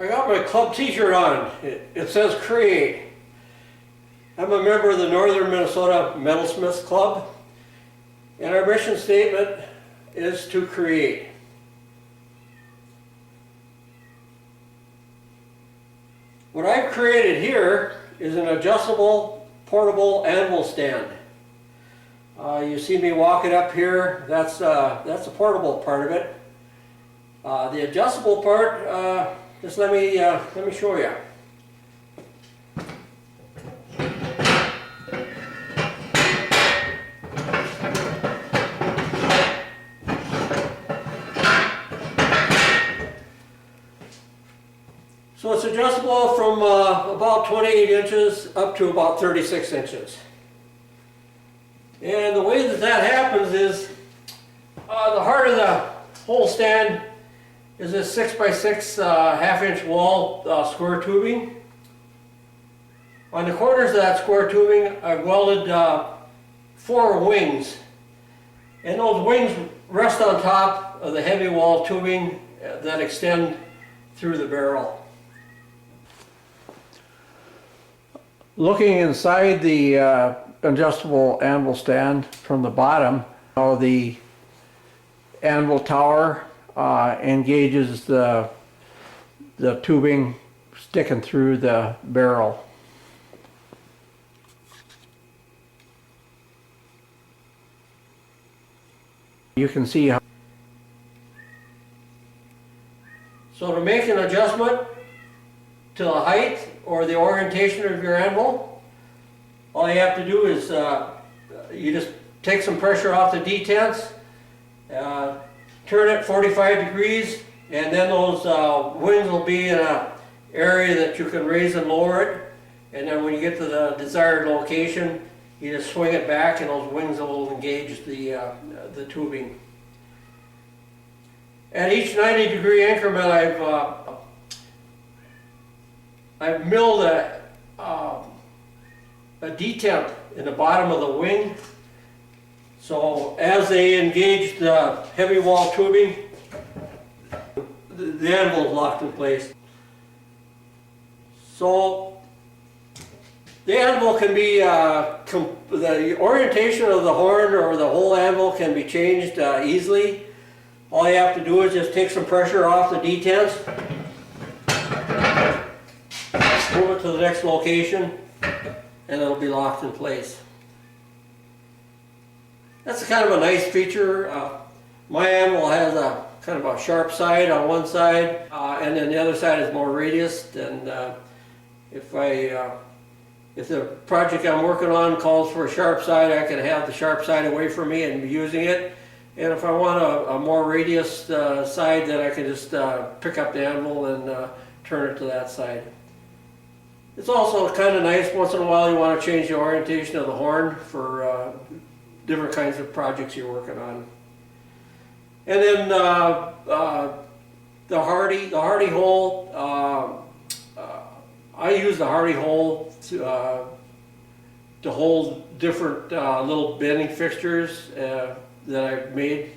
I got my club t-shirt on. It says create. I'm a member of the Northern Minnesota Metalsmiths Club, and our mission statement is to create. What I've created here is an adjustable portable anvil stand. You see me walking up here, that's the portable part of it. The adjustable part, just let me show you. So it's adjustable from about 28 inches up to about 36 inches. And the way that happens is the heart of the whole stand is this 6x6 half-inch wall square tubing. On the corners of that square tubing I've welded 4 wings, and those wings rest on top of the heavy wall tubing that extend through the barrel. Looking inside the adjustable anvil stand from the bottom, the anvil tower engages the tubing sticking through the barrel. You can see how. So to make an adjustment to the height or the orientation of your anvil, all you have to do is you just take some pressure off the detents, turn it 45 degrees, and then those wings will be in an area that you can raise and lower it. And then when you get to the desired location, you just swing it back and those wings will engage the tubing. At each 90-degree increment, I've milled a detent in the bottom of the wing. So as they engage the heavy wall tubing, the anvil is locked in place. So the anvil can be, the orientation of the horn or the whole anvil can be changed easily. All you have to do is just take some pressure off the detents, move it to the next location, and it'll be locked in place. That's kind of a nice feature. My anvil has a kind of a sharp side on one side, and then the other side is more radiused. And if the project I'm working on calls for a sharp side, I can have the sharp side away from me and be using it. And if I want a more radius side, then I can just pick up the anvil and turn it to that side. It's also kind of nice once in a while you want to change the orientation of the horn for different kinds of projects you're working on. And then the hardy hole, I use the hardy hole to hold different little bending fixtures that I've made.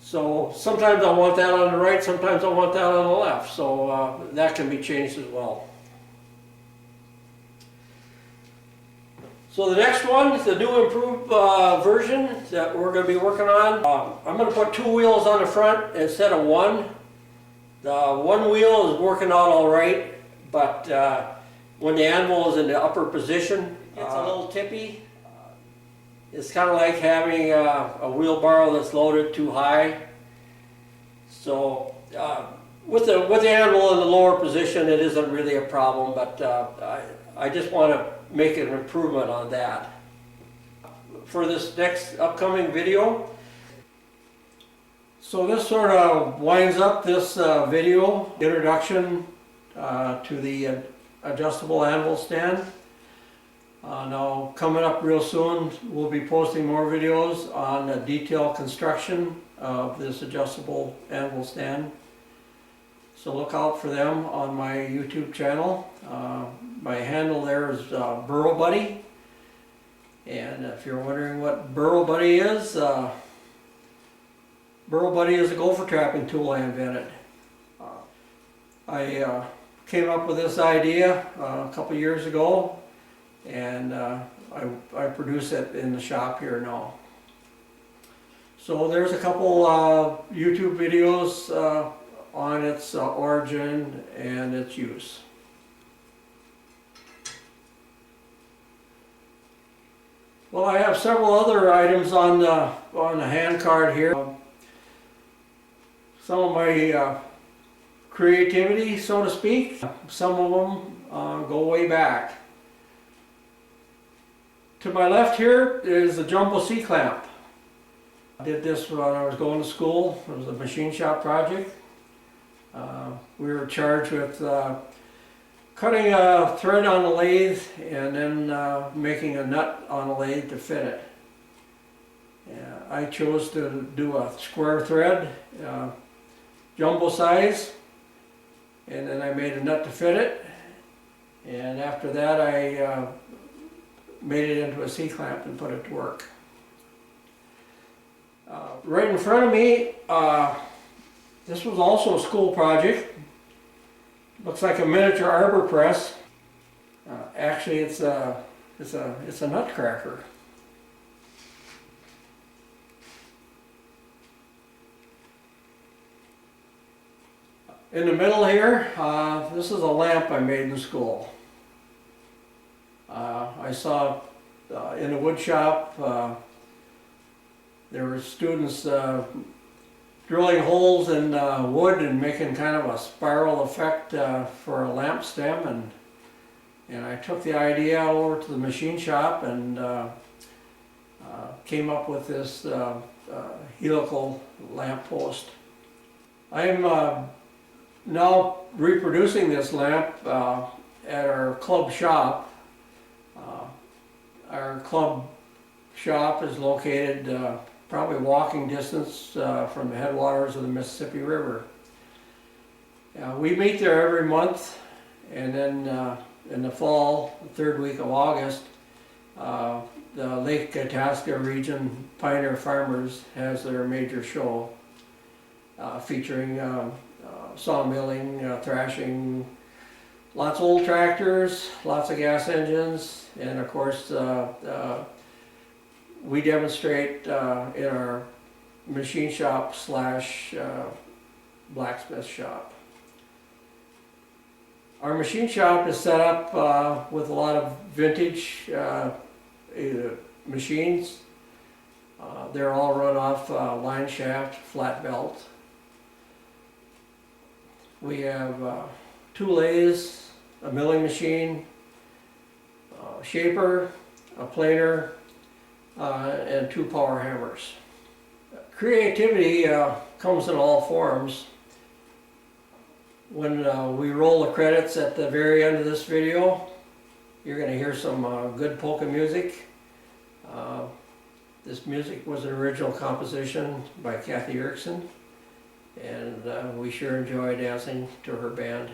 So sometimes I want that on the right, sometimes I want that on the left, so that can be changed as well. So the next one is the new improved version that we're going to be working on. I'm going to put 2 wheels on the front instead of 1. The 1 wheel is working out all right, but when the anvil is in the upper position, it's a little tippy. It's kind of like having a wheelbarrow that's loaded too high. So with the anvil in the lower position, it isn't really a problem, but I just want to make an improvement on that. For this next upcoming video. So this sort of winds up this video introduction to the adjustable anvil stand. Now coming up real soon, we'll be posting more videos on the detailed construction of this adjustable anvil stand. So look out for them on my YouTube channel. My handle there is Burrow Buddy. And if you're wondering what Burrow Buddy is a gopher trapping tool I invented. I came up with this idea a couple years ago, and I produce it in the shop here now. So there's a couple YouTube videos on its origin and its use. Well, I have several other items on the hand card here. Some of my creativity, so to speak. Some of them go way back. To my left here is the jumbo C-clamp. I did this when I was going to school. It was a machine shop project. We were charged with cutting a thread on the lathe and then making a nut on the lathe to fit it. I chose to do a square thread, jumbo size, and then I made a nut to fit it. And after that I made it into a C-clamp and put it to work. Right in front of me, this was also a school project. Looks like a miniature arbor press. Actually, it's a nutcracker. In the middle here, this is a lamp I made in school. I saw in the wood shop there were students drilling holes in wood and making kind of a spiral effect for a lamp stem, and I took the idea over to the machine shop and came up with this helical lamp post. I am now reproducing this lamp at our club shop. Our club shop is located probably walking distance from the headwaters of the Mississippi River. We meet there every month, and then in the fall, the third week of August, the Lake Itasca region Pioneer Farmers has their major show featuring sawmilling, thrashing, lots of old tractors, lots of gas engines, and of course we demonstrate in our machine shop slash blacksmith shop. Our machine shop is set up with a lot of vintage machines. They're all run off line shaft, flat belt. We have 2 lathes, a milling machine, a shaper, a planer, and 2 power hammers. Creativity comes in all forms. When we roll the credits at the very end of this video, you're going to hear some good polka music. This music was an original composition by Kathy Erickson, and we sure enjoy dancing to her band.